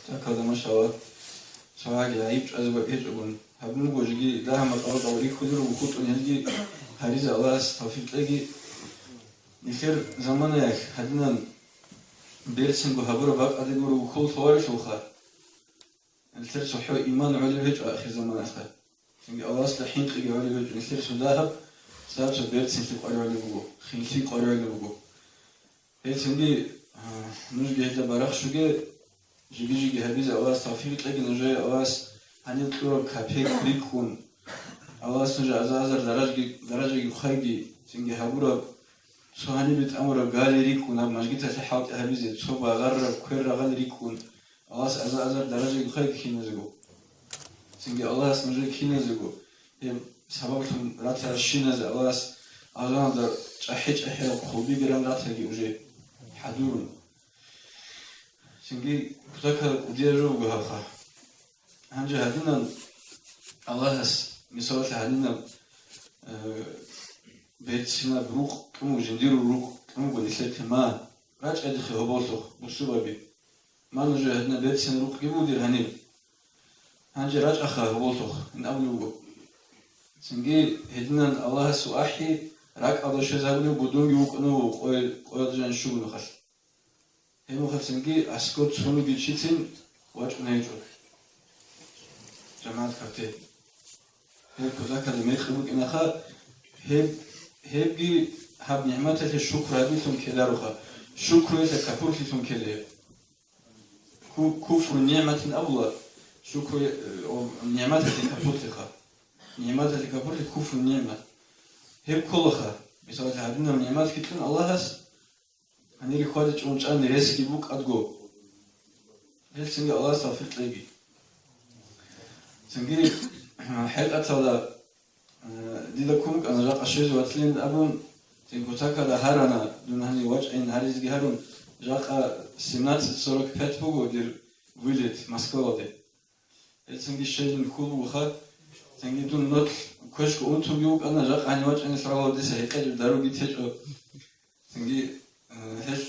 هكذا ما شاء الله شواعي عيب أزبا يجون هبنو بوجي ده هم الأرض أوريك خدر وخوت ونهجي هريزة الله استوفيق تلاقي نخير زمان ياك هدنا بيرسن بهبرة بق أدبر وخول فوارش وخا الثير صحو إيمان على الهج آخر زمان أخا يعني الله استحين تلاقي على الهج نخير سداهب سبب بيرسن تلاقي على بقو خينتي قاري على بقو هيتندي نجي هذا براخ شوجي جيجي هبيز الله استوفيق تلاقي نجي الله هني تلو كابيك ريكون الله سنجا أزازر درجة خارجي سنجي هبورا سو هني بتأمر قال ريكون أب مشجيت في حاط هبيزة سو بغرر كير غال ريكون الله أزازر درجة خارجي كي نزجو سنجي الله سنجا كي نزجو هم سببتهم رات الشينز الله أزان در أحيج خوبي جرام رات هجي وجه حدورن سنجي كتاك وديرو بهاخا هنجا هدينا الله مثال هدينا بيتنا بروق كم جنديرو روق كم قلت ما راج أدخل هبالتو بسببي ما نجا هدنا بيتنا روق كم ودير هني هنجا راج أخا هبالتو إن أولو سنجي هدينا الله سؤاحي راك على شيء زاوية بدون يوقنو قوي جان شو نخل هم خل سنجي أسكت سونو بيشيتين واجب نيجو جماعة كتير هيك كذا كلمة خلوك إن خا هبجي هب نعمته الشكر هبيتهم كذا رخا شكر يتكفر فيهم كذا كفر نعمة أولى شكر نعمته الكفر تخا نعمته الكفر كفر نعمة هب كلها مثال هذين النعمات كتير الله هس هنيجي خالد جونج أن رزق يبوك أدقو هل سنجي الله صافي تلاقي سنجي حلقة تلا ديدا كونك أنا جاك أشيز واتلين أبون تنكوتاكا لهارنا دون هني وجه إن هاريز جهارون جاك سمنات صورك فت بوجو دير ويلت مسكوا ده هل سنجي شيء نقول وخا سنجي دون نوت كوشك أنتم يوك أنا جاك عن وجه إن سرعة ده سهيك أجر دارو جيتهجو سنجي هل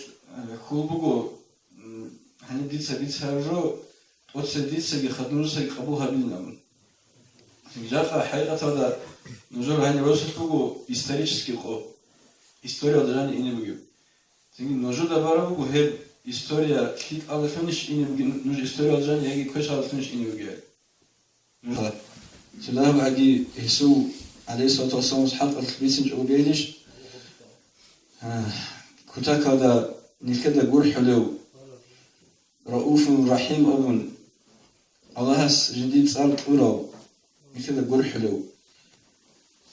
خول بوجو هني ديت سبيت هارجو وتسديد سجى خدمة سجى قبولها بينهم. جاء حقيقة هذا نجور هني روسة بوجو исторический خو история دراني إني بيجو. تيجي نجور دبارة بوجو هب история كيك على فينش إني بيجو نجور история دراني هيجي كوش على فينش إني بيجو. نجور. سلام عجي يسوع عليه الصلاة والسلام حق الخبيثين جو بيلش. كتاك هذا نكده جور حلو. رؤوف رحيم أبون. الله جديد صار كورا كذا جور حلو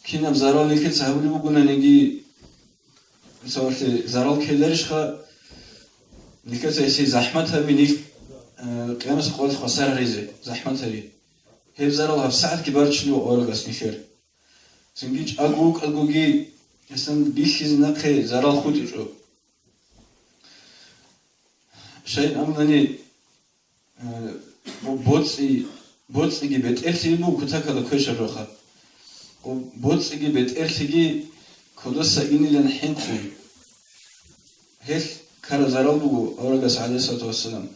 كنا بزارال كذا سهولي بقولنا نجي سوالف زارال كلارش خا نكذا يصير زحمتها بيني قيامس قوات خسارة ريزة زحمتها لي هي بزارال هالساعة كبار شنو أورغاس نخير سنجيج أجوجي يسن بيخيز نقي زارال خود يجو شيء أمنني بوتس يجي بيت إرتي بو كتاك هذا كويش الرخا وبوتس يجي بيت إرتي كودوسا إني لنا حين خوي هل كار زارال بو أورغاس عليه الصلاة والسلام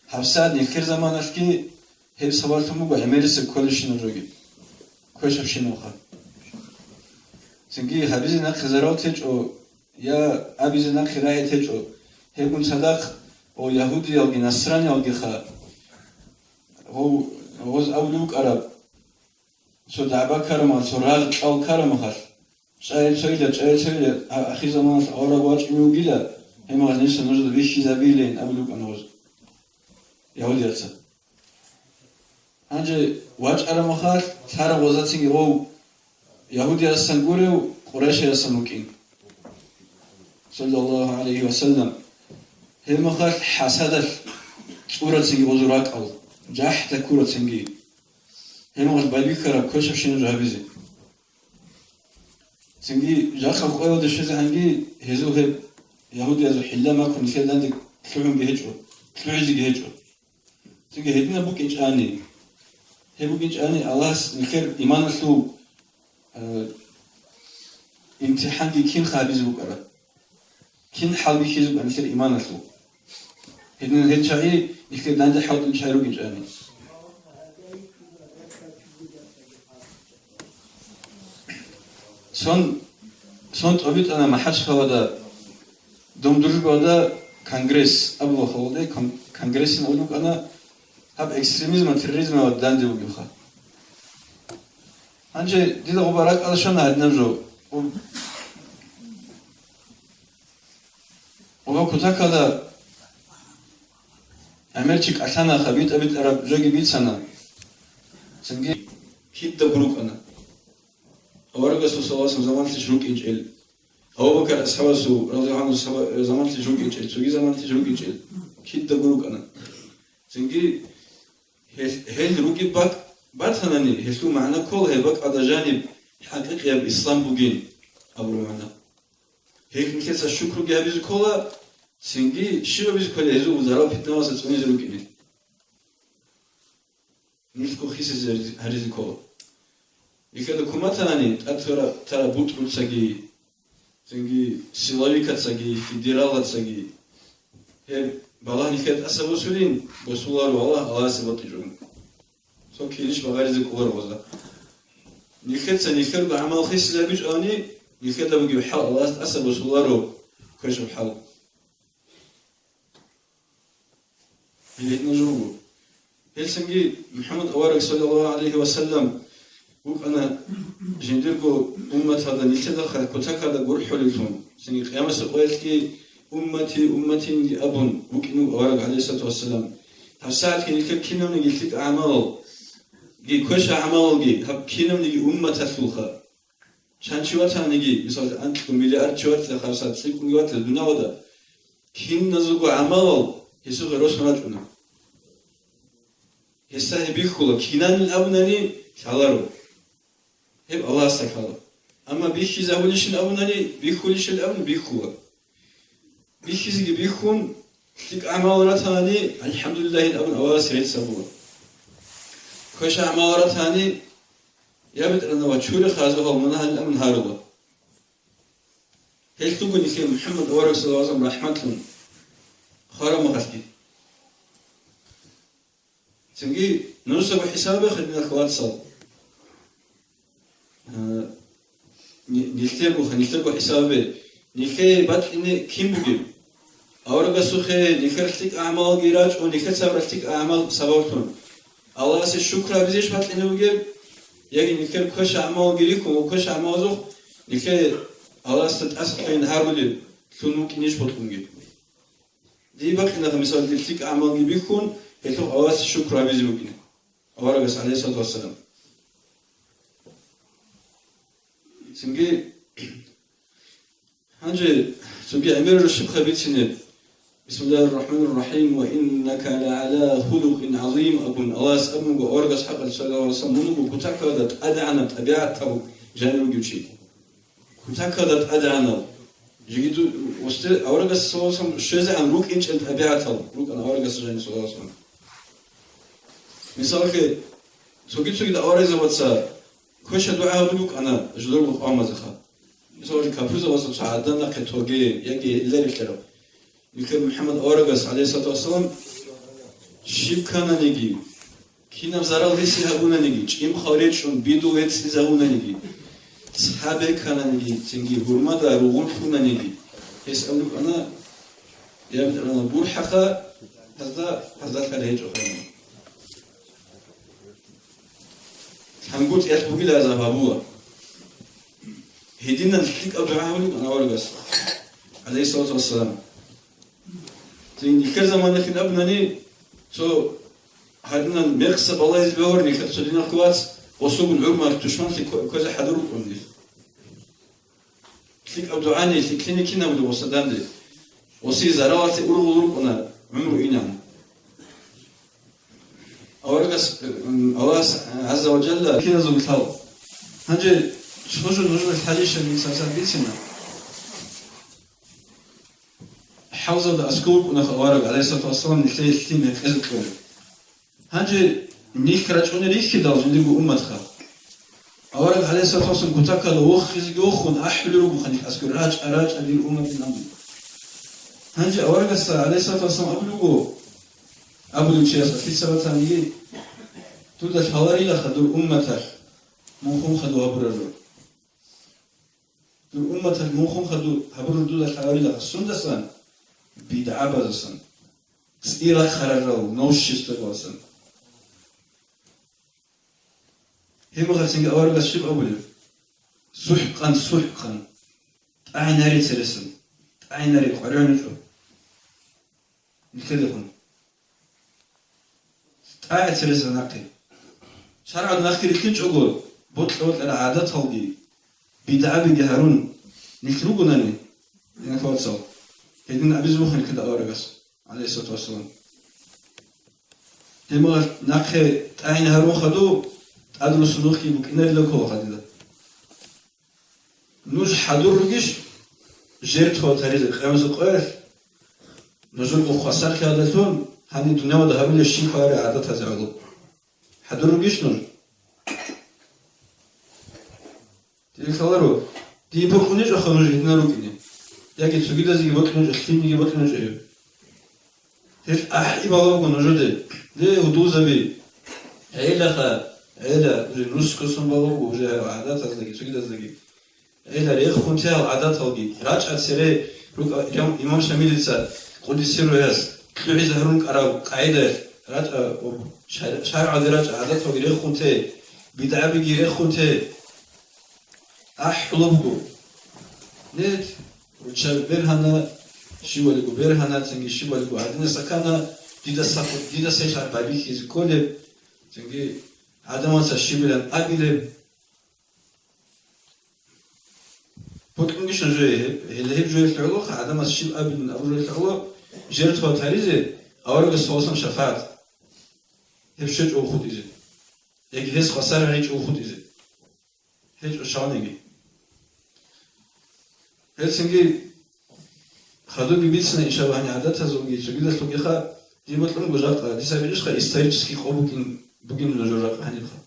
هفسادني كير زمان أفكي هل سوالتهم بو عميرس كلش نروجي كويش بشين وخا سنجي هبيزي ناك زارال تج أو يا أبيزي ناك راي تج أو هيكون صدق أو يهودي أو نصراني أو خا هو أولوك عرب سو دعبا كرمال سو راج أو كرمخال شايل أخي زمان أورا واج يوجيلا هم غنيش نجد بيشي زبيلين أولوك أنوز يهودي أتسا هنجي واج أرمخال ثارا وزاتين هو يهودي أسنقوري وقريش أسنوكين صلى الله عليه وسلم هم خال حسدر صورة سنجي وزراك أو جاح تكورة سنجي هم غش بالبيكرة كوش بشين جهابيزي سنجي جاخ القوة دشيزة هنجي هزو هب يهودي هزو حلا ما كون كده عندك كلهم جهجو كلوعزي جهجو سنجي هدنا بوك إنش آني هبوك إنش آني الله نخير إيمان الثو امتحان دي كين خابيز بوكرة كين حال بيخيز بأنخير إيمان الثو هدن هالشيء يخلي دانجا حاول الشيء جاني son طبيت أنا ما حدش خوادا دوم درج بودا كونغرس أبو خوادا كونغرس نقولك أنا هب إكستريميزم وتيروريزم ودان دي وجوها هنجي دي ده غبارات علشان عندنا جو وهو كتاك هذا أمريكا عشان خبيت أبيت أرب جاي بيت سنة سنجي كيد دبروك أنا أورجس وصواص زمان تشروك إنجيل أو بكر أصحاب سو رضي الله عنه زمان تشروك إنجيل سوي زمان تشروك إنجيل كيد دبروك أنا سنجي هل روكي باك باتناني هسلو معنا كل هبك على جانب حقيقي الإسلام بوجين أبرو معنا هيك نكسر الشكر جابيز كولا سنجي شو بيز كل هزو وزارة في الناس تسمي زروكيني نفكو خيس هريز كولا يكاد كوماتاني ترى بوترو تساجي سنجي سيلاريكا تساجي فيدرالات تساجي هي بالله نكاد أسبوع سولين بسولار والله سبت يجون سو كيلش بغارز كولر ولا نكاد سنكاد بعمل خيس زابيج أني نكاد بجيب حال الله أسبوع سولارو كويش بحال اللي نجربه هل سنجي محمد أوارق صلى الله عليه وسلم وأنا جندركو أمة هذا نتدخل كتاك هذا جرح لكم سنجي قيامة سقويتك أمتي أبون وكنو أوارق عليه الصلاة والسلام هالساعة كنيك كينم نجي لك أعمال جي كوش أعمال جي هب كينم نجي أمة تثلخة شان شواتها نجي مثلا أنتكم مليار شوات لخرسات سيكون جوات الدنيا وده كين نزوج أعمال يسوع روس راجعنا يستاهل بيخوله كينان الأبناني شالارو هب الله استكاله أما بيخي زاوليش الأبناني بيخوليش الأبن بيخوله بيخي زي بيخون تلك أعمال راتاني الحمد لله الأبن أواس ريت سبوه كوش أعمال راتاني يابد أن وشور خازوها ومنها الأمن هاربه هل تقول لك محمد أورك صلى الله عليه وسلم رحمة خارم مغفي سنجي نرسل حسابه خلينا الخوات صل نختار حسابه نخي بات إني كم بجيب أورك سخي نخرتك أعمال جراج ونخرت سبرتك أعمال سبورتون الله سي الشكر بزيش بات إني بجيب يعني نخر كش أعمال جريكم وكش أعمال زخ نخي الله استأسف كين هارولي شو ممكن يشبطكم جيب دي بقى إنها مثال دلتك أعمال جبيكون يتوقع أواس الشكر عبيزي وكنا أورغس عليه الصلاة والسلام سنجي هنجي سنجي أمير الشبخة بيتسنة بسم الله الرحمن الرحيم وإنك لعلى خلق عظيم أبن أواس أبن وأورغس حق صلى الله عليه وسلم منو كتاكدت أدعنا تبعته جانب جوشي كتاكدت أدعنا جيدو وست أورغس صلى الله عليه وسلم شيء عن روك إنش أنت أبيعته روك أنا أورغس جاني صلى الله عليه وسلم مثالك سوكيد أورغس واتسا كوش دعاء روك أنا جدول بقام زخا مثالك كابوس واتسا سعدنا كتوجي يجي الليل كلام يمكن محمد أورغس عليه الصلاة والسلام شيب كان نيجي كنا زرال هسي هبونا نيجي إم خارج شون بيدو هسي زهونا نيجي صحابة كان نيجي تنجي هرما دا روغون فونا نيجي يسألوك أنا يابد أنا بور حقا هذا خليج أخرين هنقول يأتبوكي لازا بابوه هدينا نحكيك أبدعاهولك أنا أورغس عليه الصلاة والسلام تنجي كل زمان نخين أبناني سو هادنا ميقصب الله يزبهورني كتسولينا الكوات وصوب العمر تشمل كذا حضور كوني تلك أبدعاني تلك كنا بدو وصدام دي وصي زراعة أورو أنا عمره إنام أورغس الله عز وجل كنا زوجتها هنجي شوشو نجوم الحديث اللي سافر بيتنا حوزة أسكوب ونخ أورغ عليه الصلاة والسلام نخلي الثيم يخزكم هنجي نيك رجعوني ريك كده وزندقوا أمتها أورغ عليه الصلاة والسلام كتاك الوخ يزجوخ ونأحلو وخليك أذكر راج أراج أبي الأمة الأمر هنجي أورجس عليه الصلاة والسلام أبلغ شيء في سبب ثاني تود الحواري لخدوا أمته مخهم خدوا هبرروا دول أمته مخهم خدوا هبرروا دول الحواري لخسون دسان بدعة بزسان سيرة خرروا نوش يستواسن هم غسنج أورجس شيء أبلغ سحقا أين ريت سرسن أين ريت قرآن جو نكذبهم أين سرسن نقي شرع نخير كيش أقول بطلوا العادة تلقي بدعة بجهرون نكروجناني نفوتسو هيدين أبيز مخن كده أورجس عليه الصلاة والسلام هم نخي أين هرون خدو أدلو سلوكي بكنا لكو خديدا نوج حضور رجيش جرت هو تريد خمس قير نزول بخسر كادتون هني الدنيا وده هبل الشيء خير عادة تزعلو حضور رجيش نور تلخلرو دي بخونيش أخرج هنا روكيني ياكي تسوقي زي بطلون جخليني بطلون جايو هيش أحي بالله نجده ده هدوء زبي عيلة روس كسم بالله وجه عادة تزلقي تسوقي تزلقي إلا ريخ خونتها العادات هذي راجع سري روك يوم إمام شامل لسه قد يصير رئيس كل زهرون كراب قاعدة راجع شارع راجع عادات هذي ريخ خونتها بدعة بيجي ريخ خونتها أحلبكو نت وشال بيرهنا شو اللي بيرهنا تنجي شو اللي عندنا سكانة جدا سيشار بابيك إذا كله تنجي عدم تشيبلن أقلب بطلونيش نجيه اللي هي بجوي العلو عدم الشيب قبل من أبو العلو جرت هو تاريزه أورج الصوصن شفاعت هبشج أو خود إزه يك هس خسر هيج أو خود إزه هيج أشانيجي هالسنجي خدوا بيبيتسنا إن شاء الله يعني عادتها زوجي شجيدة سوقيها دي بطلون بجاقة دي سبيلش خا استيجسكي خو بوكين نجرق هنيخا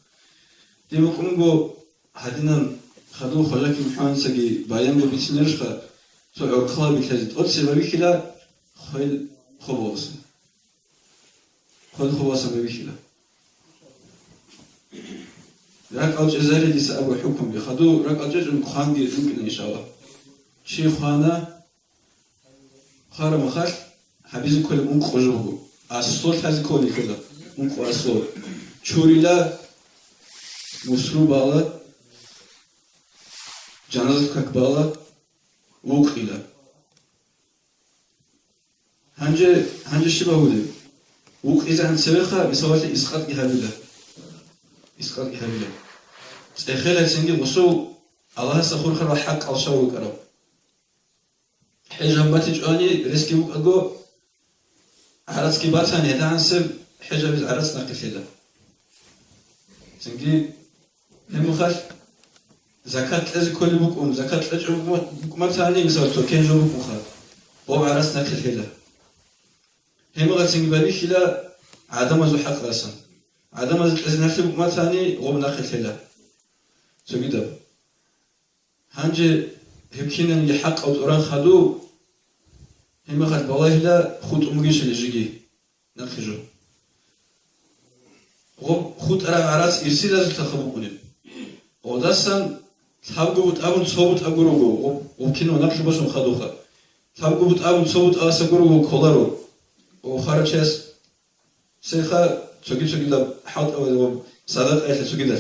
دي بقولن جو هدينا خدوا خلاك محمد سجي بايام بيتسنرش خا تو عقلا بيتلزت أول سبب كلا خيل خباص خيل خباص بيكلا رك أوج إزاري دي سأبو حكم بخدوا رك أوج المخان دي يمكن إن شاء الله شيخ خانا خار مخال حبيز كل منك خجوه الصوت هذا كوني كذا منك الصوت شوريلا مسلوب على جنازة كبالة وقيلة هنجي شبهودي وقيزة عن سبخة بسوات إسقاط إهابيلة إسقاط إهابيلة استخيلة سنجي وصو الله سخور خرا حق الشاوك أرو حجاب باتج أني رزقي وقعو عرض كبارتان يدا عن سب حجاب عرض ناقل كده سنجي هم خش زكاة لازم كل بكون زكاة لازم بكون ثاني مثلا توكين جو بكون خال هو عرض ناقل كده هم غير سنجي بابي كده عدم زو حق راسا عدم لازم ناقل بكون ثاني هو ناقل كده سو كده هنجي هبكينا يحق أو توران خدو هم خد بالله لا خود أمجيش اللي جيجي نخجو خود أرى عراس إرسي لازم تخبؤوني وداستان تابقو بتقابل صوبت أجروجو وكينو نقل بسم خدوخا تابقو بتقابل صوبت أسجروجو كولارو وخارجس سيخا تسوقي ده حاط أو سادات أهل تسوقي ده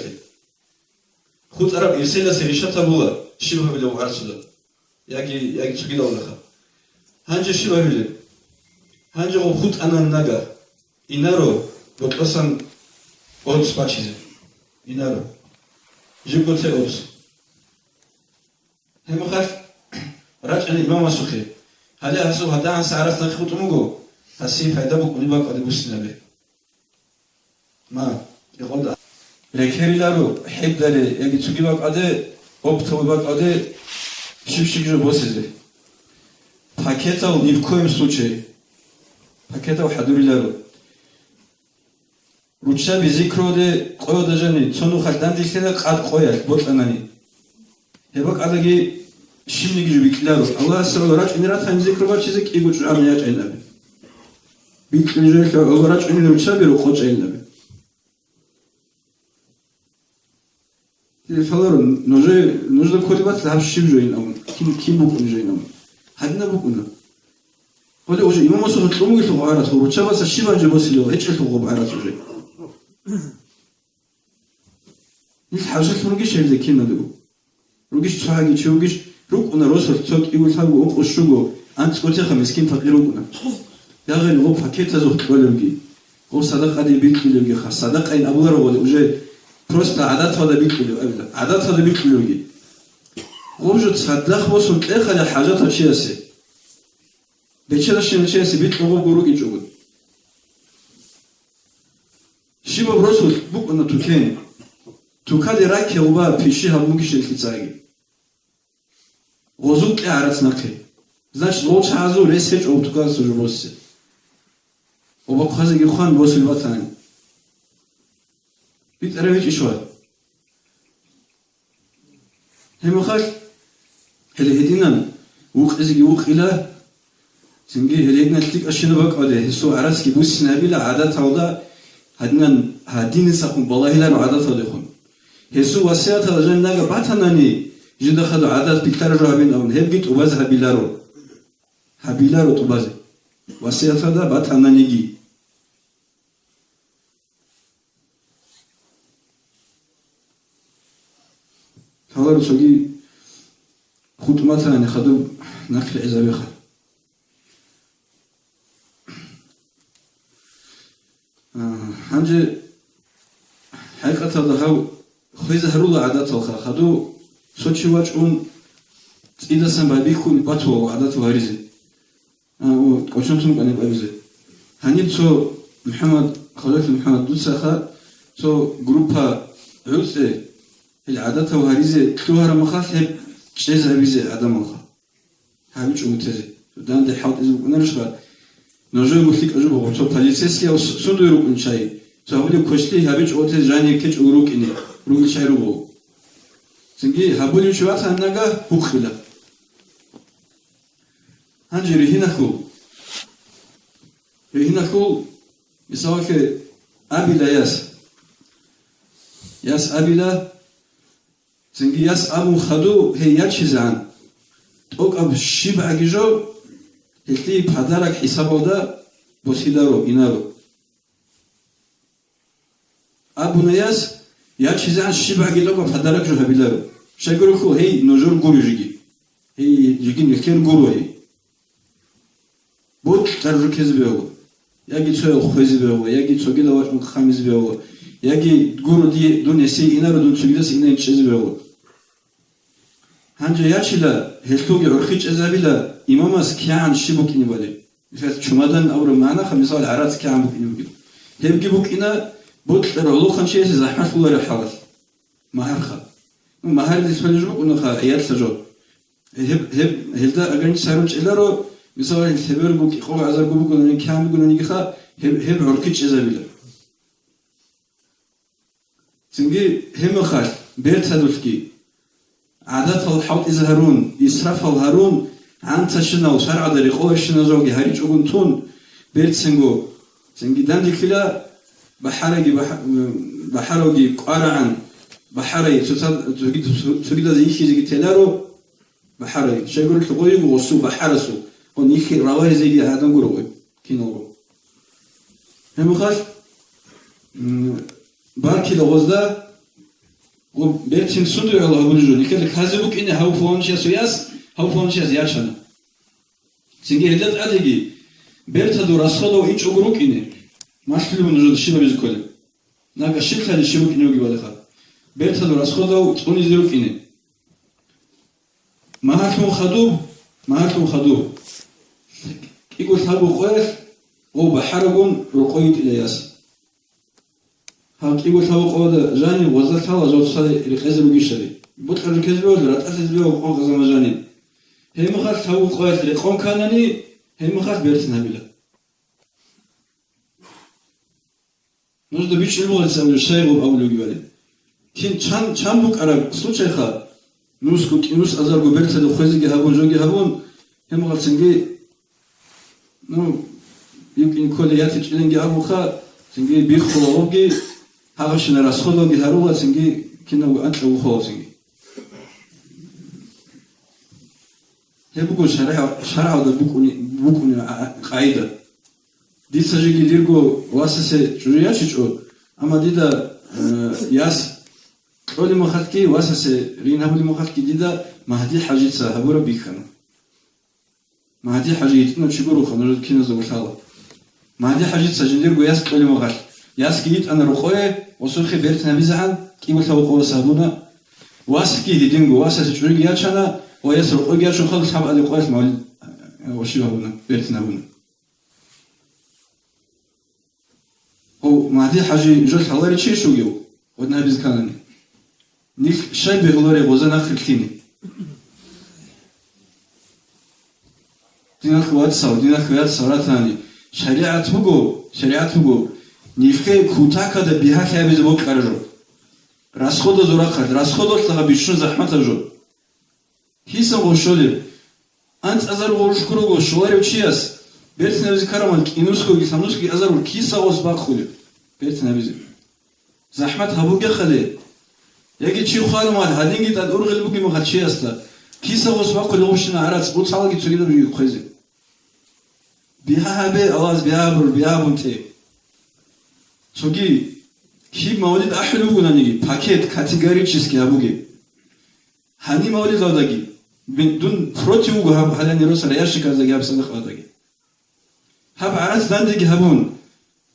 خود أرى إرسي لازم ريشة بولا شبه بلو عرسده ياجي تسوقي ده ولا خا هنجي شبه بلو هنجي خود أنا نجا إنارو بتقسم أوبس باشيزه إنارو جبت أوبس هم خاف راجع الإمام السخي هذا هسوا هذا عن سعرات نخبط مجو هسيب هيدا بكوني بقى قد بوسنا به ما يقول ده لكن لارو حب داره يجي تسوقي بقى قد أوبتو بقى قد شيب جو بوسيزه باكيتا ونيفكويم سوتشي باكيتا وحدوري لارو روچا بذكرده قوي دجاني تصنو خدان دي كده قد قوي بوتلاني هبك على شمني جو بيكلارو الله سبحانه راج إن رات هم ذكر بار چیزی که گوش عم نیاج این نبی بیت نجاری که الله راج این رو چه بیرو خوش این نبی فلارو نجار کلی بات لحب شیم جو این امون kim بکنی جو این امون حد نبکنه ولی اوجه ایمان مسو خطلو میگه تو عرات رو چه واسه شی بنجه باسیلو هیچ تو خوب عرات رو نیست حاجت روگیش هیچ کی ندارو روگیش صحاگی چه روگیش روگ اون روز هرچند ایول ثابو اون خوشگو انت کوچه خمیسکین فقیر روگونه یا غیر او پاکت از وقت ولوگی او صدق علی بیت ولوگی خاص صدق این ابو رو ولی اوجه پروست عادت هذا بیت ولوگی عادت هذا بیت ولوگی اوجه صدق واسون تأخذ حاجات هالشيء هسه بچه‌داشتیم نشه هسه بیت نگو گروه ایجو بود شیبا برسول بک اون توکن توکادی راکی اوبا پیشی همونگی شلکی زاگی غزوق عرض نکه значит лучше азу ресеч оптуказ уже боссе оба хазиги хан босил ватан бит аревич ишва хемохал хеле хединан уқизги уқила синги хелегна тик ашина бакаде хису араски бус набила адат алда хаднан хадин сакун балахилар адат алдехун хису васият алжаннага батанани جدا خدو عادات بيتر رابين أون هبيت وباز هبيلارو تباز وسيلة هذا باتنا نيجي هذا سوي خود مثلا خدو نقل إزابي خد هنجي حقيقة هذا هو خويز هرولا عادات الخا خدو سوتشي واش اون إذا سمع بيكون باتوا عادته هاريزه وشمسهم كان يبغى هني تو محمد خليفة محمد دوسخا تو جروبها عوسة العادات وهاريزه توهر مخاف هب شيء زابيزه عدم مخاف هابيش ومتزه دان ده حاط إذا كنا رشقة نجوم مخليك أجوبه وتو باليسيسكي أو سندو يروق من شيء تو هقولي كشلي هابيش أوتز جاني كش وروق إني روق شيء روقه سنجي هابولي شوات هنگا بخلا هنجي رهينكو مثلا که أبيلا ياس أبيلا سنجي ياس أبو خدو هي ياتشيزان توك أب شيب عجيجو هلتي بحضرك حسابه ده بوسيدارو إنارو أبو نياس ياتشيزان شيب عجيجو بحضرك جو هبيلارو شايقولكو هي نجور غورو جيجي هي جيجي نكير غورو هي بود ترجو كيز بيوغو ياجي تسوي خويز بيوغو ياجي تسوي لواش مخامز بيوغو ياجي غورو دي دون يسي إنارو دون تسوي دس إنار تشيز بيوغو هنجا ياتشيلا هلتوغي عرخيج أزابيلا إماماس كيان شيبوك إني بالي مثل شمادان أورو معنا خمسال عرات كيان بوك إني بوكي هبكي بوك إنا بود ترولو خنشيس زحمة الله الحالة ما هرخا ما هاد يسفلجو ونخا عيال سجو هلدا أجرني سارونش إلارو مثلا الثبر بوك يقول عزار بوك ولا كام بيقول نيجي هب عركيش إزابيلا تنجي هم خال بيت هدولكي عادات الحوت إزهارون إسراف الهارون عن تشنا وشرع دريقه شنا زوجي هريج أقنتون بيت سنجي دندي كلا بحرجي قارعن بحري تريد زي شيء زي تلارو بحري شيء يقول لك قوي وصو بحرسو ونيخي رواه زي هذا نقوله كينورو هم خاش باركي لغزدا وبيتين سندو الله بنجو نكال كازبوك إنه هاو فونشيا سوياس هاو فونشيا زياشنا سنجي هدات عديجي بيرتادو راسخلو إيش أقولك إنه ماش فيلم نجود شيبا بيزكولي ناقا شيب خالي شيبوك إنه يجي بالخا بيرتادو راسخلو تقولي زيروك إنه ما هاكم خدوب يقول ثابو خويف أو بحرقون رقويت إلى ياس هاك يقول ثابو قوة جاني وزلت هلا جوت صالي رقيزة بقيشري بطلع ركيز بيو لرات أسس بيو وقوة غزام جاني هي مخاف ثابو خويف رقوم كانني هي مخاف بيرتنا بلا نجد بيش علمو لسامي الشيغ وأولو جوالي كين چان بوك عرق سوچي خا نوس كوك نوس أزار قبرت هذا خوزي جهابون جو جهابون هم غلطنجي نو يمكن كل ياتي تجلين جهابو خا تنجي بيخلو أوجي هاغش نراس خلو جهارو تنجي كنا وأنت لو خو تنجي هي بقول شرع هذا بكوني قاعدة دي سجى جديركو واسسة جوريا شو أما ديدا ياس قولي مخاتكي واسسة رين هبولي مخاتكي ديدا ما هدي حاجة هبورا بيخنا ما هدي حاجة يتنا شكرو خنا كنا زور شالا ما هدي حاجة سجنديركو ياس قولي مخات ياس كيت أنا رخوة وصلخي بيرتنا بيزعل كي وثوا قوة سابونا واسكي هدينجو واسسة جوريا شانا وياس رخوة شو خلص حب على قوة مال وشيو هبونا بيرتنا هبونا هو ما هدي حاجة جل حلاري شيء شو جو ودنا بيزكانني نيك شاي بغلاري غوزان آخر تيني دينا خوات سو دينا خوات سوراتاني شريعة بگو نيفكي كوتاكا دا بيها كيا بيزبو كارجو راسخود زورا قد راسخود تلقى بيشون زحمة جو هيسا غوشولي أنت أزار غوشكرو غوشواري وشياس بيرت نبيزي كارمان كينوسكو كيسامنوسكي أزار كيسا غوصباق خولي بيرت نبيزي زحمة هبوغي خلي يجي تشيو خالو مال هادينجي تاد أورغل بوغي مخال شياستا كيسا غوصباق خولي غوشنا عرات بوت سالاكي تسوغيدا بيجي خوزي بيها هبي أواز بيها بنتي تسوغي كيب مولد أحلو غنانيجي باكيت كاتيجوري تشيسكي هبوغي هاني مولد لوداجي بدون بروتيوغو هب حالا نيروس رياشي كازاجي هب صدق لوداجي هب عرات داندجي هبون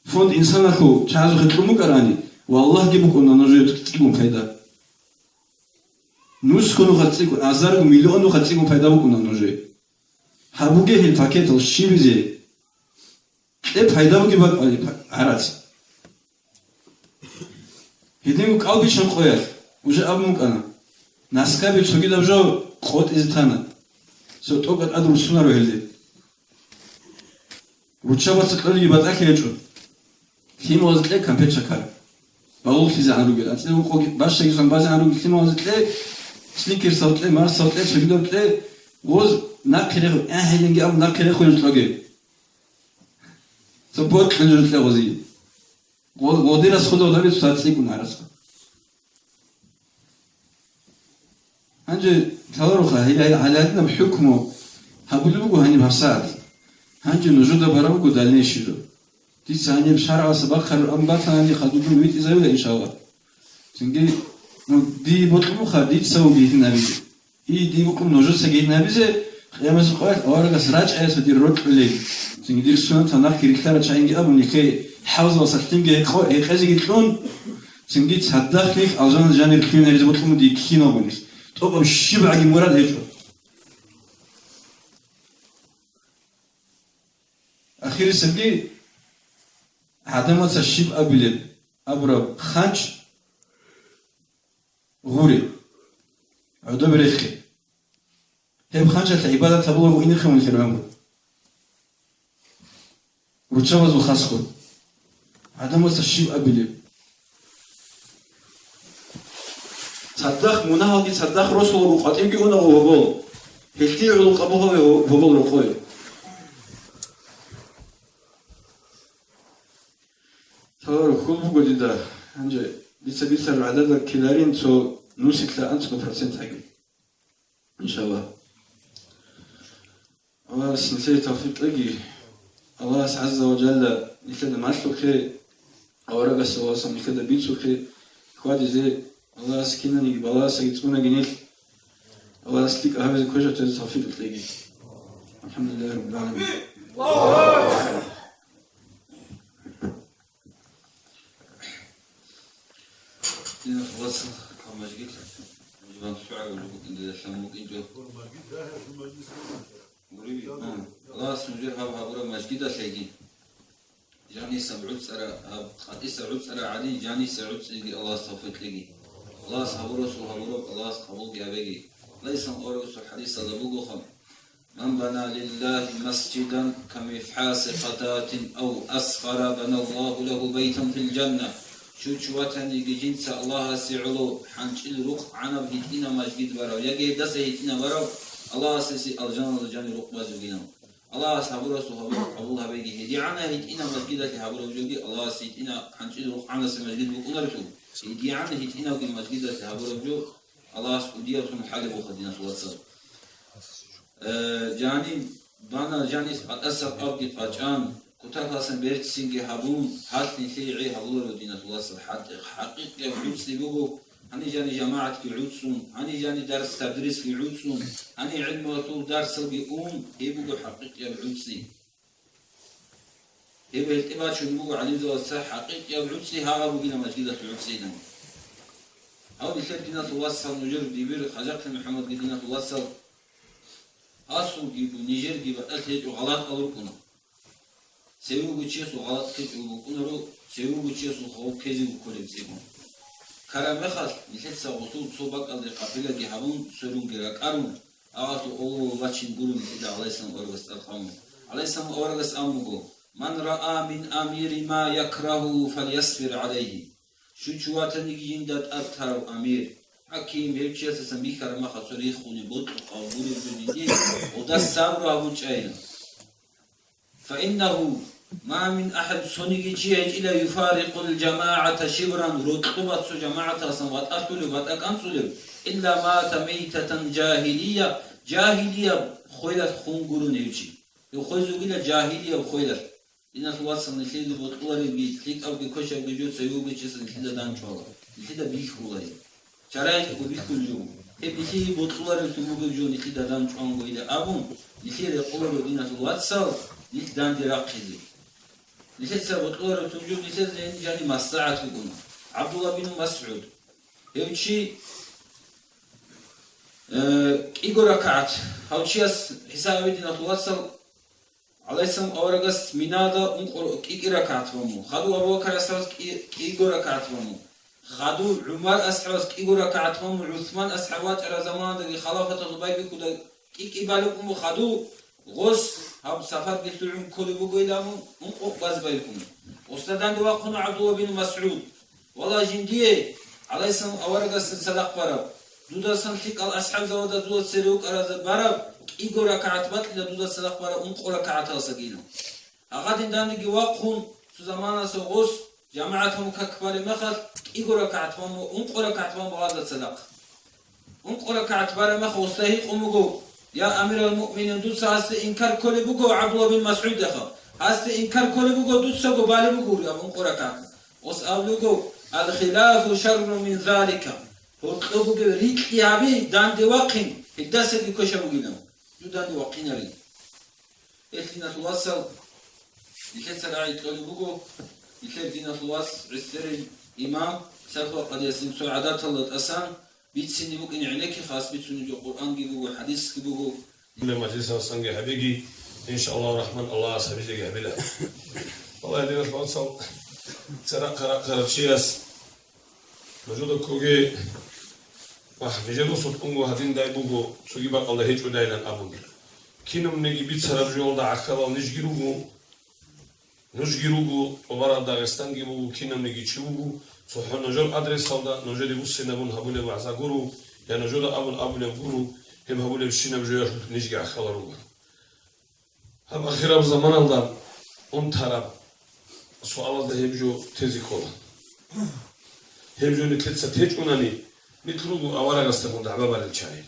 فوند إنسان أخو شازو خطرمو كراني والله جيبوك أنا نرجع تكتبون فايدة نوس كونو خطيكون أزارو مليون خطيكون فايدة بكون أنا نرجع هبوجي هي الباكيت الشيبزي إيه فايدة بكي بق عرات هديمو قلبي شن قوير وجا أبمك أنا ناسكا بيتسوكي دبجو قوت إزتانا سو توقت أدرو سونا رو هلدي روتشا بتسكلي يبات أكل يجو كيم وزتلي كامبيت شكار باول فيز عنو قال أتلي وقو باش تيجون باز عنو كيم وزتلي سليكر صوتلي مار صوتلي سوكيدوتلي وز ناكله هيلينجي أو ناكله خوين تلاقي سبوت خلينا نتلاقي وزي ودينا سخدو داري تساتسي كون عرسها هنجي تلاروخا هي حالاتنا بحكمه هقولوا هني بحسات هنجي نجود براوكو دالني شيلو دي ثانية بشارع سباق خير أم باتاني خدوبي ويت إزاي إن شاء الله تنجي دي بطلبو خدي تسوي بيت النبي دي بكم نجود سجيد نبيزه خيامس قوات أورجا سراج أيس ودي روت عليه تنجي دي السنة تناخ كريكتارة شاينجي أبو نيكي حافظ وسكتينجي خازي جتلون تنجي تصدق ليك أوزان جاني الكلين هريز بطلبو دي كينو بونيس طبعا الشبع جي مراد هيجو أخير سبقي عدم تشيب أبلي أبرا خانش غوري عدو بريخي هي بخانشة العبادة تبلغ وإن خمون الكرام وتشوز وخاسخو عدم تشيب أبلي تصدق مناهضي تصدق رسول وقاتم كيونا وهبول هلتي علو قبوها وهبول رقوي ترى كل بقول ده هنجي لسه العدد الكلارين تو نوسك لا أنت كفرسنت حقي إن شاء الله الله سنسي توفيق لقي الله عز وجل نكذا معشلو خير أورق السواسة نكذا بيتسو خير خوادي زي الله سكينني بالله سيتسونا جنيل الله سليك أهبز كوجة توفيق لقي الحمد لله رب العالمين دينا خلاص كما جيت جبان شعر اللي شاموك إنجو خلاص نجير هبورا مسجد سيدي جاني سبعود سرا قد سبعود سرا علي جاني سبعود سيدي الله صفت لقي الله هبورا سو هبورا الله قبول بيابي ليس أورس الحديث هذا بوخم من بنى لله مسجدا كمفحاص قطات أو أصغر بنى الله له بيتا في الجنة شو واتني جنس الله سعلو حنشل رق عنا بهتنا مجد براو يجي دس هتنا براو الله سسي الجان رق بازوجنا الله صبر الله بيجي هدي عنا هتنا مجد هبرو جودي الله سيتنا حنشل رق عنا سمجد بقنرتو هدي عنا هتنا وكل مجد هبرو جو الله سوديا وسم حاجة بخدينا توصل جاني بانا جاني أسر أبدي قجان كتاب هاسن بيرت سينجي هابون حتى نثيعي هبور ودينا توصل حقيقة وعود سيبوغو هني جاني جماعة في عودسون هني جاني درس تدريس في عودسون هني علم وطول درس بيقوم يبوغو حقيقة وعودسي يبقى التبات شو نبوغو عليه ذو الساح حقيقة وعودسي ها أبو بينا مجدة عودسي دم أو نثير دينا توصل نجرب ديبير خجاقة محمد دينا توصل أصل جيبو نيجر جيبو أتهج وغلط أولكونا سيو بتشيسو غلط كيف وبكونرو سيو بتشيسو خو كذي وكل بسيبون كلام خاص مثل سوتو صوبك اللي قبله جهون سرون جرا كارون أعطوا أول باتشين قولوا مثل عليه السلام أورغس الخام عليه السلام أورغس أمغو من رأى من أمير ما يكره فليصبر عليه شو واتني جندت أكثر أمير حكيم هيك سميه كرما خسري خوني بوت قبول الدنيا وده الصبر أبو شايل فإنه ما من أحد سنجي جيج إلى يفارق الجماعة شبرا رتبت جماعة سنوات أطلب أكنسلب إلا مات ميتة جاهلية خويلت خونغورون يجي يخوزو إلى جاهلية وخويلت إن الوصل نخيل بطولة بيتليك أو بكوشة بجود سيوب جسد نخيل دان شوالا نخيل بيخولاي شرايك بيخول جو نخيل بطولة تموج جو نخيل دان شوانغو إلى أبون نخيل يقولوا دينة الوصل نخيل دان دراقيزي نخيل سبطولة تموج نخيل جاني مصلحة تقول عبد الله بن مسعود يمشي إيجو ركعت هاوشياس حساب دينة الوصل عليه السلام أورغس مينادا أنقر إيجو ركعت ومو خدو أبو بكر أسحاس إيجو ركعت ومو خدو عمر أسحاس إيجو ركعت ومو عثمان أسحوات على زمان دقي خلافة الضبيب كده إيجي بالكم خدو غص هاب سفر بيطلعون كل بقولامو أنقر باز بايكم أستاذان دواقنا عبد الله بن مسعود والله جنديه عليه السلام أورغس صدق برا دودا سنتيك الأصحاب زودا دودا سيروك أرز برا إيجو ركعت بطل دودا صدق برا أنقر ركعت أسقينا أقادين دانجي واقهم زمانا سوغوس جماعتهم ككبار مخل إيجو ركعت مامو أنقر ركعت مامو هذا صدق أنقر ركعت برا مخ وستهيق أمجو يا أمير المؤمنين دوس هست إنكار كل بقو عبد الله بن مسعود دخل هست إنكار كل بقو دوس سو بالي بقو يا أنقر ركعت وسألوجو الخلاف شر من ذلك وقبل ريك يابي دان دي واقين الداسة دي كوشة بقينا جو دان دي واقين ري إحنا نتواصل لكي سرعي تقول بقو لكي دينا نتواصل عسرين إمام سافر قد يسلم سعادات الله تأسان بيتسني بقين عليك خاص بيتسني جو قرآن بقو حديث بقو من مجلس السنجي حبيجي إن شاء الله الرحمن الله سبيجي حبيلا والله دينا نتواصل سرق قرب شياس موجود كوجي نجدو صوت أنغو هدين داي بوغو سوغي باق الله هيجو دايلان أبوغي كينم نجي بيت سراب جول دا عكالا نجيروغو وبرا داغستان جي بوغو كينم نجي تشيوغو سوحو نجول أدرس هودا نجول بوسي نبون هبولي وعزاقورو يا نجول أبولي بغورو هم هبولي بشينا بجوير نجي عكالا روغا هم أخيرا بزمان الدان انتراب سؤال ده هيبجو تيزي كولا هيبجو نتلتسا تيجوناني نتلوغو أورا غستخون دعبا بالشاي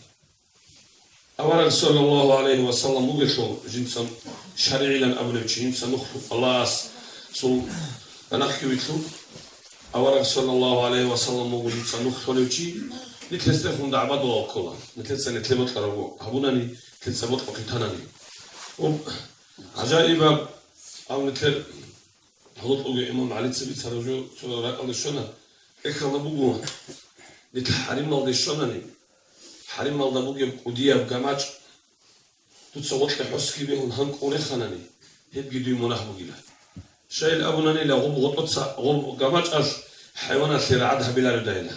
أورا صلى الله عليه وسلم مغيثو جنسا شرعي لن أبنى بشي جنسا نخفو الله سل بنخي ويتلو أورا صلى الله عليه وسلم مغو جنسا نخفو لوشي نتلستخون دعبا دوا كولا نتلتسا نتلمت لرغو هبوناني نتلتسا مطلق تاناني عجائبا أو نتلر هلوط أوغي إمام علي تسبيت سرجو سورة راقل الشونة إخلا بوغو نتل حريم مالدي الشوناني حريم مالدا بوغي قدية بقاماج تتصوت لحسكي بيهن هنك ونخاناني هبقي دوي مناح بوغيلا شايل أبوناني لغوب غطوتسا غوب قاماج أش حيوانا ثير عدها بلا ردايلا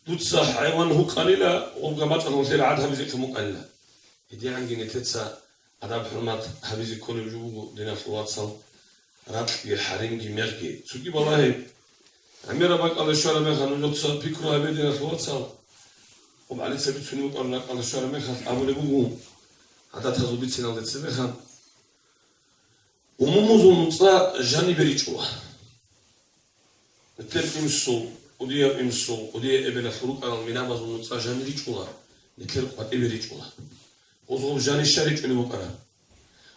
دوتسا حيوان هو قليلا غوب قاماج أنه ثير عدها بزيك مقللا هدي عنجي نتلتسا عداب حرمات حبيزي كوني بجوغو دينا في الواتسال راتلي حرينجي ميركي سوكي بالله عميرة بق على الشارع مخان ونوتصل بيكرو أبدينا توتصل وبعدين سبت سنوك أرناك على الشارع مخان أبو لبوه هذا تزود بيتنا لتسمخان وموموزو نطلع جاني بريتشوا نتلف إمسو ودي إمسو ودي إبن الحروق على المنامز ونطلع جاني ريتشوا نتلف قد إبريتشوا وزغب جاني الشارع اللي بكرة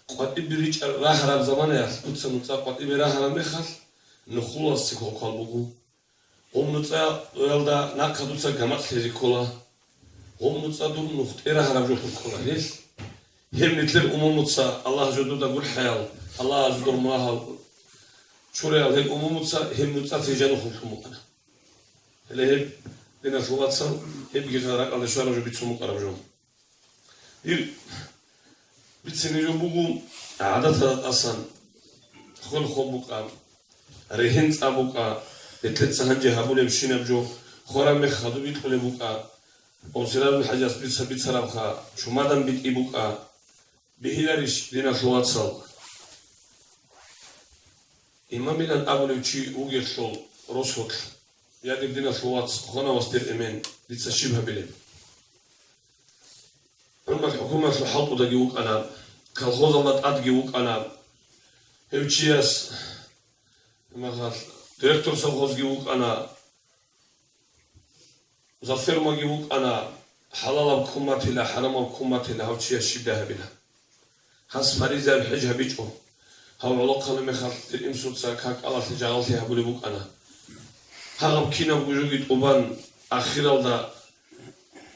قد إبريتش راح راب زمان يا قدس نطلع قد إبري راح راب مخال نخلص سكوا قلبه نطلع ولدا ناقدوتsa جماعة هذي كلها نطلع دور نخت راح راب جوه كلها ليش هم نتلف نطلع الله جدود أقول حيال الله أجدر ماها شوري على الأمومتسا هم نطلع في جانو خلفهم أنا اللي هم لنا شواتسا هم بيجارك على شوارع جو بيتسمو قربجون يل بيتسني جو بوجو عادة أصلا خل خبوكا رهنت أبوكا الثلاث هنجي هبول يمشينا بجو خورا مخدو بيدخل بوكا أو سلام الحاجات بيت سرابخا شو مادام بيت إبوكا بهيلاريش لنا شواتسا إمام من أبو لوتشي وجهه رسول يعني بدنا شوات خنا وستير إيمان لتسشبها بلين. أما الحكومة في الحلق ده جوك أنا كالخوز الله تأدجوك أنا هيوتشياس مثلا ديركتور سبخوز جوك أنا زفير ما جوك أنا حلال بكمة لا حرام بكمة لا هيوتشياس شبدها بلا. حس فريزة الحجة بيجو. هاو علاقة لمخاط الإمسود ساكاك الله تجعلتي هبولي بوك أنا هاغب كينا بوجوغي طوبان أخيرا دا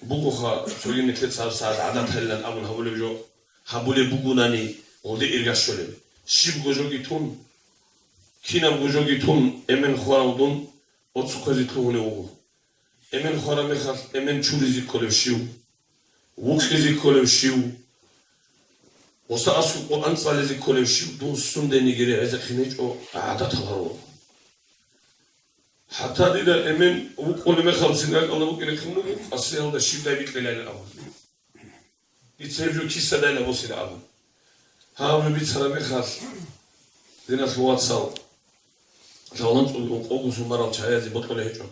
بوكوخا سوغي نتلت ساعات عدد هلان أبون هبولي بوكو ناني ودي إرغاش شولي شيب بوجوغي تون كينا بوجوغي تون إمن خوارا ودون وتسوكوزي تلوهوني وغو إمن خوارا مخاط إمن چوريزي كوليو شيو ووكيزي كوليو شيو وسأسوق وأنصار لذي كل شيء دون سند نيجري عز خنيج أو عادات الهرو حتى إذا أمين وكل ما خمسين الله ممكن يخمنه أصلي هذا الشيء ده بيتكلم على الأول يتسجل كيس ده لا بوسي الأول هذا بيت سلام خاص دينا شوات صار لو ننتظر نقوم سمرة وشهاية بطل هجوم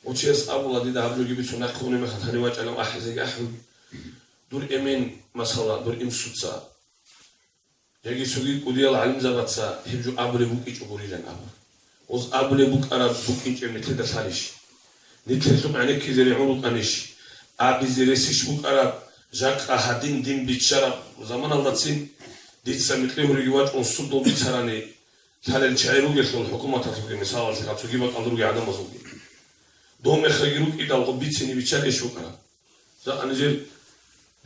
وشيس أبو الله ده هبلو جبت سنة خوني ما خدني واجع لو أحزق أحمد دور إمين مثلا دور إمسوتسا يجي سوي كوديال علم زبطسا هبجو أبو لبوك إيش أقولي لنا أبو وز أبو لبوك أنا بوك إيش مثل ده ثانيش نتلسم عنك كذي عروض أنيش أبي زريسش بوك أنا جاك أحدين دين بيتشرب زمان الله تسين ديت سمتله رجوات أنصد دو بيتشراني هل الشعيرو يخلون الحكومة تطلق مثال على سوي بق أندروج عدم مزوجي دوم يخرجوك إذا القبيت سني بيتشرب شو كنا ذا أنجيل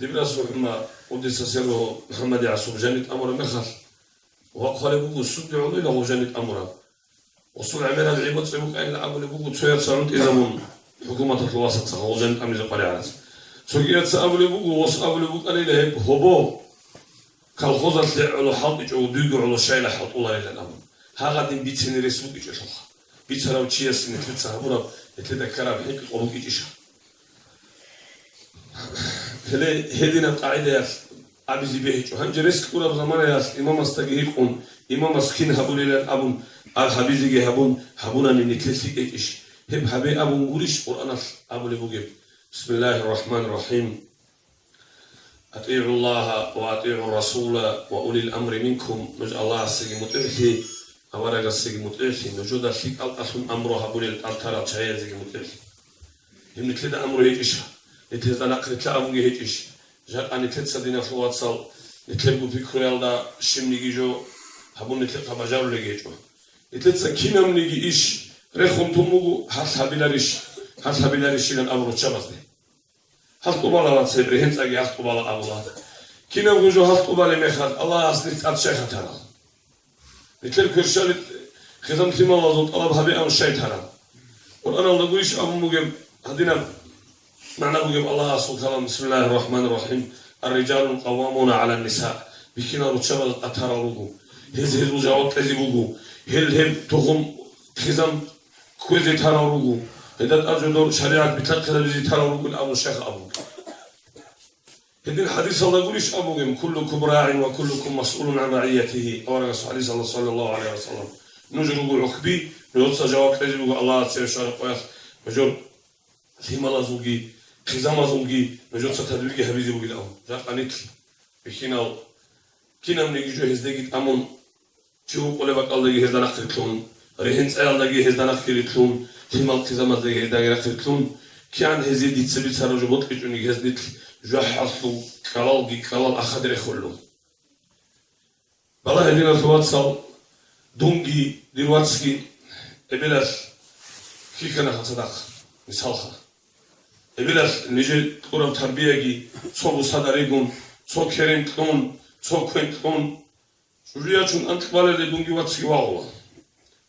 دبنا سوحنا وديس سيره محمد يعصوب جانت أمر مخل وقال بوجو السود عضو له جانت أمره وصل عملها العباد سيبوك أن العبد بوجو تسويت صارت إذا من حكومة الوسط صار جانت أمي زقاري عرس سويت سأبل بوجو وصأبل بوجو أنا له هبو كالخوزة على حاط أو ديجو على شيء لحط الله إلى الأمر هذا دين بيتسني رسمك إيش الله بيتسرا وتشيس نتلت سهبورا نتلت كراب هيك قبوك إيش هذين القاعدة أبي زبيهج هم جريسك كل زمان يا إمام استجيهكون إمام مسكين هبون إلى أبون الحبيزي هبون أن نتلسي إيش هم حبي أبون قريش قرآن أبو لبوجب بسم الله الرحمن الرحيم أطيعوا الله وأطيعوا الرسول وأولي الأمر منكم نجعل الله سجى متأخي أورج سجى متأخي نجود فيك الأصل أمره هبون الألتارا شيء سجى متأخي هم نتلد أمره إيش نتلد نقرأ أبوه هيجش جاء أن نتلد سدينا في الواتساب نتلد بفكرة دا شم نيجي جو هبون نتلد خبجار لجيجو نتلد سكينة من نيجي إيش رخم تموجو هل هبيلاريش لان أمر تشابس ده هل طبعا لا تصير هنت أجي هل طبعا الله كنا نقول هل طبعا مخال الله أصلي أتشيخ ترى نتلد كرشالة خدمة ما الله زود الله بهبي أمر شيء ترى وأنا أقول إيش أبو مجيب هدينا معنى بقول الله سبحانه بسم الله الرحمن الرحيم الرجال قوامون على النساء بكنا رتشبل أثار لوجو هز وجوات كذي بوجو هل تهم خزم كوزي ثار لوجو هذا أرجو شريعة بتلقي الذي ثار لوجو أبو الشيخ أبو هذا الحديث الله يقولش أبوهم كلكم راع وكلكم مسؤول عن رعيته أو رسول الله صلى الله عليه وسلم نجرو عقبي نوصل جواب تجي الله تسير شارق وياخ مجور ثملا زوجي خزامة زوجي مجور ستدويجي هبيزي بقول لهم جاك أنيت بخينال كنا من يجوا هزدقيت أمون شو قلة بقى الله يهزنا نخرطون رهنس أي الله يهزنا نخرطون ثمال خزامة زي هزدنا نخرطون كان هزيد يتسبي سارو جبوت كجون يهزنيت جحصلو كلال أخدر خلو بالله هدينا الواتساب دونجي ديرواتسكي إبلاش كي كنا خصدق مثالها إبلاش نيجي قرب تربية صوب صدريكم صوب كريم كون صوب كوين كون شوية شون أنت بالله دونجي واتسكي واو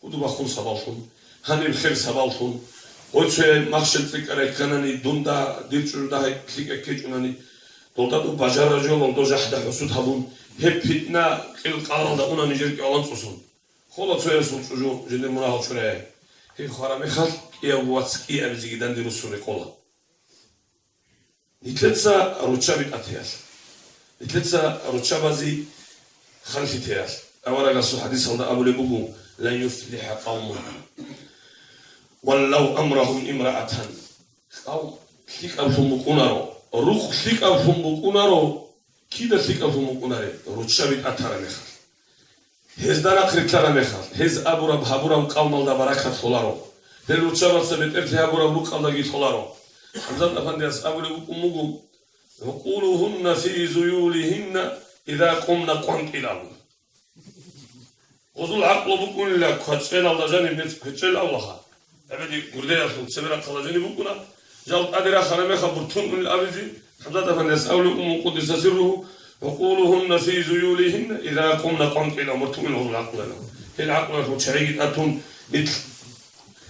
ودو بخون سبالتون هني بخير سبالتون وشوية مخشل تكرر كناني دوندا ديرشون ده كليك كيجوناني دولتا دو بجار رجول دو جحد حسود هبون هب فتنة كل قارن ده أنا نيجي كألان سوسون خلا شوية سوتشو جد مناه شوية هي خارم خال يا واتسكي أبزي جدا ديرو سوري خلا نتلتسا روتشابيت أتياس نتلتسا روتشابازي خلفي تياس أولا قصو حديث هذا أبو لبوبو لن يفلح قوم ولو أمرهم امرأة أو كيك أبو مكونارو روح كيك أبو مكونارو كيدا كيك أبو مكوناري روتشابيت أتارا مخال هزدانا خريطارا مخال هز أبو رب هبورا وقوم الله بركة خلارو دل روتشابات سبت إرتي أبو رب لوك الله جيت خلارو حمزان أفنديس أبو لبوكم مقوم وقولوهن في زيولهن إذا قمنا قنت إلى وزول عقل بكون لك كتشيل الله جانب كتشيل الله أبدي قرديا سبرا خلاجني بكونا جال أدرا خرمي خبرتون من الأبدي حمزة فنس أولكم قدس سره وقولهن في زيولهن إذا قمنا قمت إلى مرتم له العقل له العقل له شعيد أتون مثل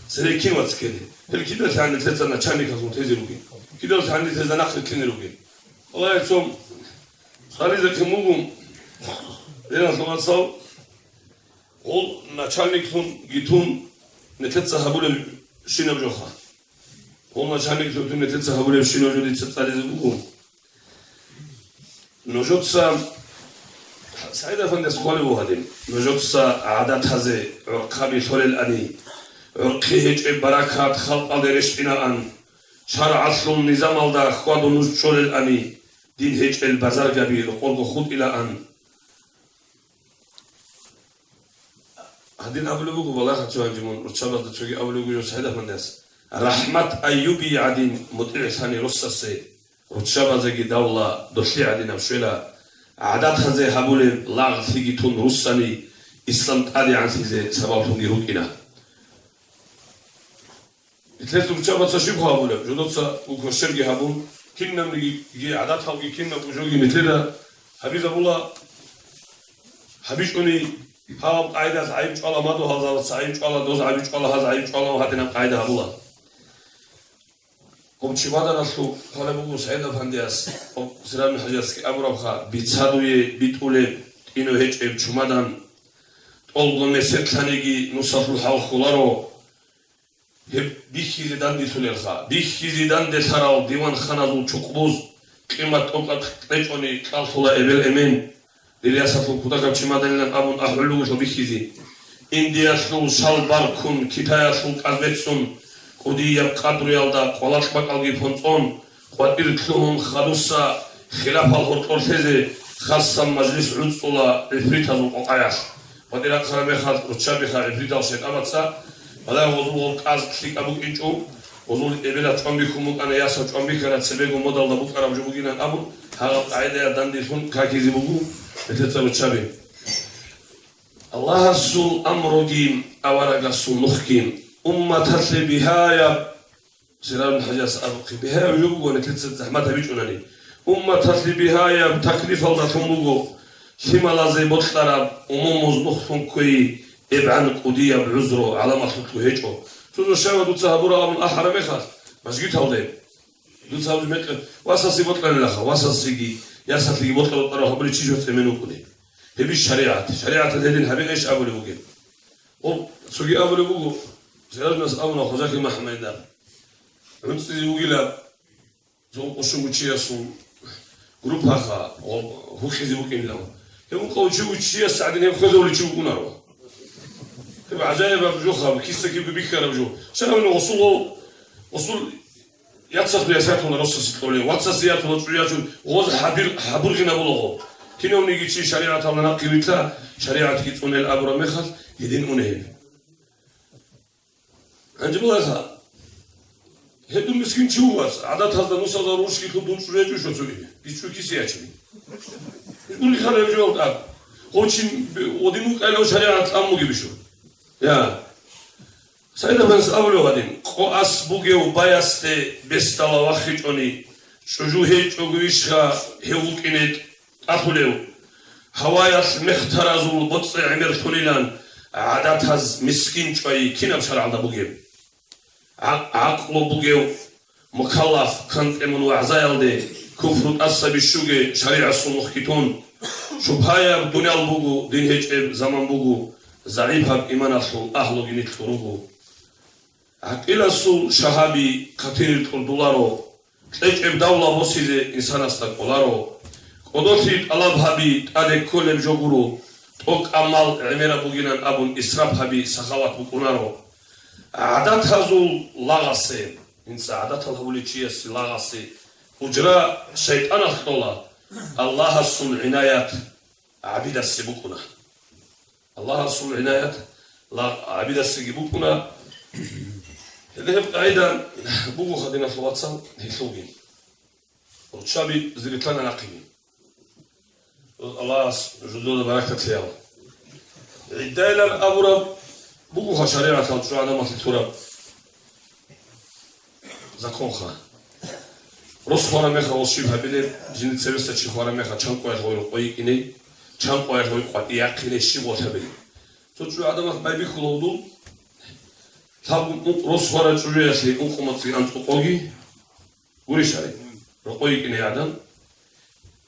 سليكين واتسكيني هل كده ثاني ثلاثة نشاني كذو تزيلوكي كده ثاني ثلاثة نخل كنيلوكي الله يسوم خالد كموجم لنا ثم صار قول نشاني كتون جتون نتلتسا هبول الشينا بجوخا قول نشاني كتون نتلتسا هبول الشينا جودي تسالي زبوكو نجوتسا سعيدة فندس قولي بوهدين نجوتسا عادات هزي عرقابي ثولي الأني عرقي هج بركات خلق الدرش بناءً شرع أصل النظام الدا خواد نوز ثولي الأني دين هج البازار قبي لقول خود إلى أن هدين أبو لبوكو والله خدشوان جمون رتشابات تشوكي أبو لبوكو سعيدة فندس رحمة أيوبي عدين مطلع ثاني رصصي رتشابة زي دولة دشلي عدين بشويلا عادات هذي هبولي لاغ ثيجي تون روساني إسلام تالي عن ثيجي سبابتون يروكينا إتلاتو رتشابة تشيبها هبولي جدوتسا وكوشرجي هبول كنا نجي عادات هاوجي كنا وجوجي مثلها حبيز أبولا حبيش أني هاو قاعدة عيب شالا ما دو هذا سعيب شالا دوز عيب شالا هذا عيب شالا وهاتنا قاعدة هبولا قم شبادا نسلو قال بقول سعيد أفندياس سلام الحجاز كي أبرخا بيتصادوي بيتولي إنه هيج إب شمادان أولغون مسكتانيجي نصفل حال خلارو هب بيخي زيدان دي سوليرخا بيخي زيدان دي سراو ديوان خانازو چوكبوز قيمة أوقات قيشوني كالفولا إبل أمين للياسفو كوداكا شمادان لن أبون أحلوش وبيخي إندياسلو شالباركون كتاياسلو كازبتسون قدية قدريالدا قلاش بقالجي فونتون قدير كلهم خدوسا خلاف الهرطورتزي خاصة مجلس عنصولا إفريتازو قاياش قدير أكثر خال رتشابيخا إفريتاوشيت أبتسا ولا وزول قاز كليك أبوك إنشو وزول إبلا تشامبيخو أنا ياسا تشامبيخا تسبيغو مودال دابوك أرام جبوكينا أبو هذا قاعدة داندي فون كاكيزي بوكو بتتسا رتشابي الله السول أمروكيم أورا قصو نخكيم أمة بهاية سلام الحجاز أبقي بهاية ويوبو ونتلتسا زحمتها بيجوناني أمة بهاية تكليف الله ثموغو شمالا زي بطلرا أموموز نخفن كوي إبعان قدية بعذرو على ما خلطو هيجو سوزو شاوة دوتسا هبورا أبن أحرى ميخاس مسجد هولي دوتسا هبورا ميخاس واساسي بطلن لخا واساسي ياسات لي بطلن بطلن هبوري تشيجو تمنو كوني هبي الشريعة الهدين هبي إيش أبو لبوكين سوكي أبو لبوكو سيراد ناس أبونا خزاكي محمد دار عنصي زيوغيلا زون قشو وشيا سو جروب هاخا هو خزي بوكين لهم يوم قوي شو وشيا سعدين هم خزوا اللي شو كنا روا عجائب بجوخها كيسة كيف بيكر بجو شنو من وصول يتصل بياسات ولا رص ستقولي واتساسيات ولا تريات غوز حبر غنا بلغو كينو نيجي شي شريعة لنا قيمتها شريعة كيتون الأبرة مخل يدين أنهل أنجب الله هدو مسكين شوواس عادات هذا نص هذا روش كي خدون شوية شو تسويه بيشو كيسي أشمي يقول لي خلي بجواب أب هوشين ودينوك أنا شريعة أمو جبشو يا سيدا بنس أولو هادين قاس بوجيو بايست بستلا واخيجوني شجو هيج أقويشها هيوك إنت أخوليو هوايات مخترزول بطس عمر توليلان عادات هز مسكين شوي كنا بشرع عند بوجيو عقل بوجيو مكلف كنت من وعزايل دي كفر أصب الشوجي شريعة صنوخ كتون شبهايا الدنيا البوجو دين هيج زمان بوجو زعيبها إيمان أهلو جنيت فروجو عقيلة سو شهابي كتير $1 تجيب دولة بسيطة إنسان استقبلارو قدرتي الله بهابي أدي كل بجورو توك أمال عميرة بوجينا أبون إسراف هابي سخاوات بكونارو عادات هذول لاغاسي إنسان عادات هذول شيء لاغاسي وجرا شيطان الخطولة الله سن عنايات عبيد السبوكنا الله سن عنايات لا عبيد السبوكنا ذهب أيضا بوجو خدنا في الواتساب هيثوبين وتشابي زريتنا نقيم الله جدود بركة ليه عدائل الأبرب بوجو خشريعة الشرع ما في التراب زكونخا رسخورا مخا وشيبها بلي جنت سبسة شخورا مخا شنقوا يخوي القوي إني شنقوا يخوي القوي يأكل الشيبوت هبلي تشوف عدم ما بيخلودو ثاب رسخورا شجية سي أنقمت أنت قوي وريش عليه القوي إني عدم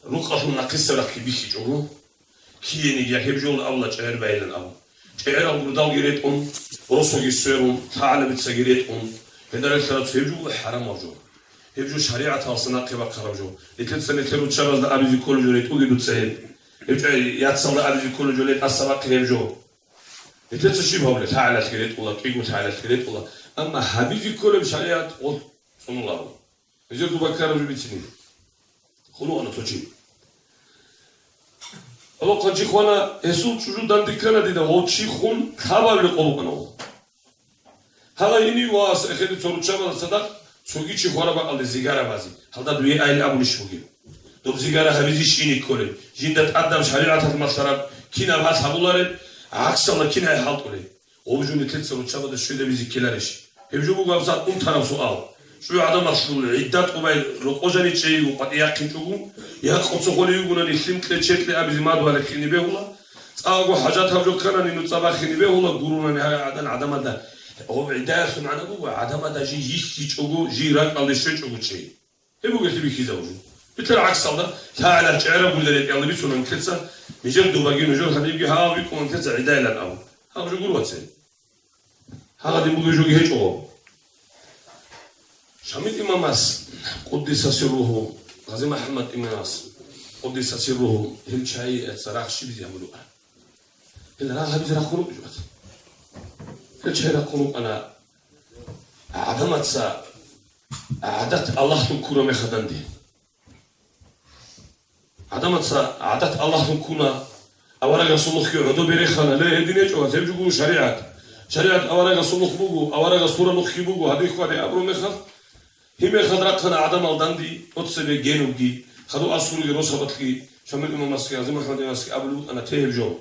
رقة ناقصة لك بيخي جورو كيني يحب جول الله شعر بايلن أو شعر أو بدال جريتهم رسخ يسيرهم تعال بتسجريتهم هذا الثلاث هيجو حرام وجو هيجو شريعة الصناعة قبل خرجوا لثلاث سنين تلو تشابز ده أبي كل جوليت وجدوا تسهل هيجو يتصل أبي كل جوليت السباق هيجو لثلاث شيء بقوله تعال تجريت ولا كيجو تعال تجريت ولا أما حبيبي كل بشريعة قل صن الله يجوا تبكر جو بيتني خلوا أنا توجي الله قد جيخوانا يسوع شو دان دكنا دي ده هو شيخون خبر لقلوبنا هلا يني واس أخذ تورشة صدق سوقي شيء خارب على الزجاجة بازي هذا دوي أيل أبو نشوفه دوب زجاجة هبزي شيني كله جندت أدم شريعة المسراب كنا بعد حبولاره عكس الله كنا حالطوله وبجون نتلت تورشة بده شو ده بيزي كلارش هبجو بقى بزات طرف سؤال شو عدم مسؤول عدات قبائل رقوجني شيء وقد يأكل شو يأخذ سخولي يقولون الإسلام كله شكل أبي ما دوله كني بهولا أقول حاجات هبجو كنا إنه تصبح كني بهولا قولون هذا عدم ده هو عداء معنا بوا عدم هذا جي يشتغل جيران على الشيء شيء هو قلت بيكي زوجه بالعكس هذا تعال شعره بقول لك يلا بيسون كتسا مجرد دوباجي مجرد حبيبي ها بيكون كتسا عداء لنا أو هذا جو قولوا تسي هذا دي بقول جو هيك أو شميت إماماس قدس سره غازي محمد إماماس قدس سره هل شيء صراحة شيء بيعملوه إلا لا هبي زرا خروج جوات الشهر قلوب أنا عدمت سا عادت الله تكون مخدندي عدمت سا عادت الله تكون أورا صلوخ يعدو بريخنا لا هديني جوا تبجو شريعة أورا صلوخ بوجو أورا صورة نخي بوجو هذه إخواني أبرو مخد هم خدركنا عدم الدندي أتصل جينوجي خدوا أصول يروسبتلي شمل إمام مسكين زي ما إحنا مسكين أبلو أنا تهبجو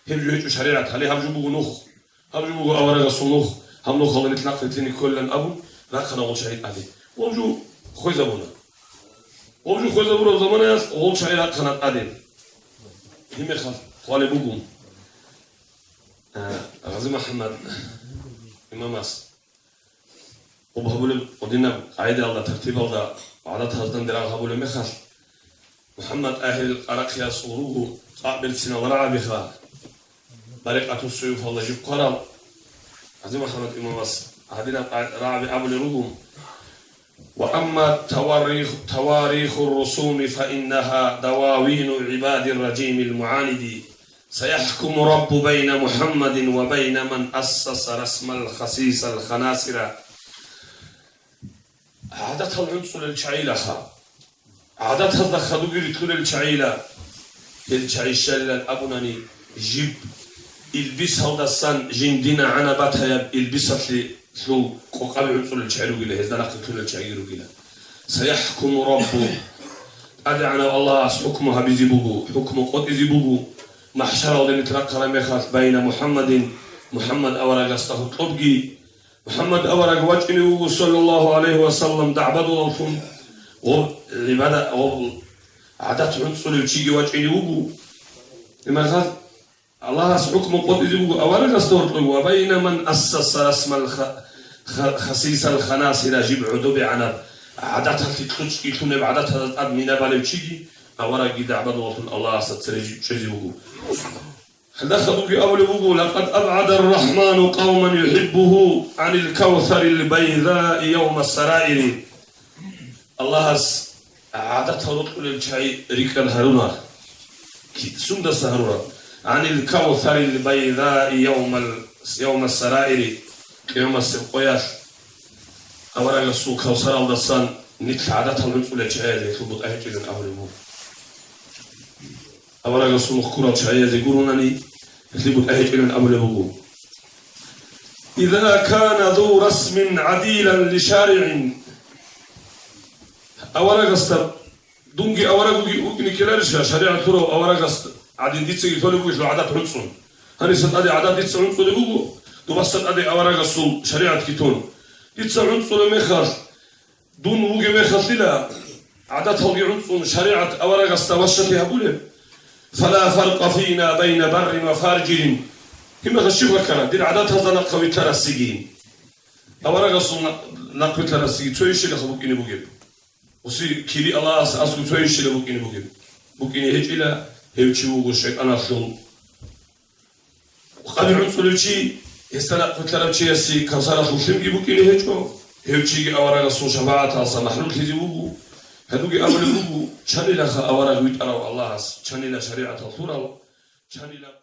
هبجو شريعة هلي هبجو بوجو نخ هبجو أورا صلوخ هم نخ خلنا نتلاقي تاني كلن أبو ركنا أول شيء عليه وبجو خويزبونا وبجو خويزبونا زمانه أول شيء ركنا عليه هم خل قال بوجو غازي محمد إمام مس وبهبول ودينا عيد الله ترتيب الله عادات هذن درا هبول مخل محمد أهل العراق يصوروه قابل سنة ورع بخا بريقة السيوف الله جب قرال غازي محمد إمام مس هذين رعب أبل رجوم وأما تواريخ الرسوم فإنها دواوين عباد الرجيم المعاند سيحكم رب بين محمد وبين من أسس رسم الخسيس الخناسرة عادتها العنصر الشعيلة عادتها الخدوق يدخل الشعيلة الشعيشة الأبناني جيب البسها ودسان جندنا عنبتها البسها لو قال عنصر الشعيلة إلى هذا نقل الشعيلة إلى سيحكم رب أدعنا الله حكمها بزبوه حكم قد زبوه محشر ودن ترقى مخاف بين محمد أورق استهطبقي محمد أورق وجهه صلى الله عليه وسلم دعبدوا لكم ولبدا عادت عنصر الشيء وجهه لما الله حكم قد زبوه أورق استهطبقي وبين من أسس رسم الخسيس الخناسر جيب عدو عنب عادتها في تخشي تنب عادتها أدمنا بالوشيء أورق دعبدوا لكم الله سترجبه دخلوا أولوه لقد أبعد الرحمن قوما يحبه عن الكوثر البيضاء يوم السرائر الله عادتها رطل الشيء ريك الهرونا سند السهرورة عن الكوثر البيضاء يوم السرائر يوم السقياس أولا السوق كوثر الدسان نتل عادتها رطل الشيء يطلب أهجل أولوه أولا السوق كرة الشيء يقولونني يطلب أهجل أولوه إذا كان ذو رسم عديلا لشارع أولا قصد دونجي أولا قوي نكلارشها شريعة ثرو أولا قصد عدين ديتسي يطلبوا يشلو عادات عنصون هني ست أدي عادات ديتسي عنصون لبوغو دوبست أدي أولا قصد شريعة كتون ديتسي عنصون ميخاص دون ووغي ميخاص للا عادات هوغي عنصون شريعة أولا قصد وشتي هبوله فلا فرق فينا بين بر وفارجر كما خشيف كان دي عادات هذا نقوي ترسيين أولا قصد نقوي ترسيين تويشي لخبوكيني بوغيب وسي كيري الله أسكو تويشي لبوكيني بوغيب بوكيني هجيلا هيوتشيو والشيطان أخلو وقال عنصر شيء يستلق فتلرب شيء سي كوسارة خمسين بوكيني هيجو هيوتشي أورا قصو شفاعة أصلا محلول كذي بوغو هدوكي أول بوغو شاني لخ أورا قويت أراو الله شاني لا شريعة الثورة شاني لا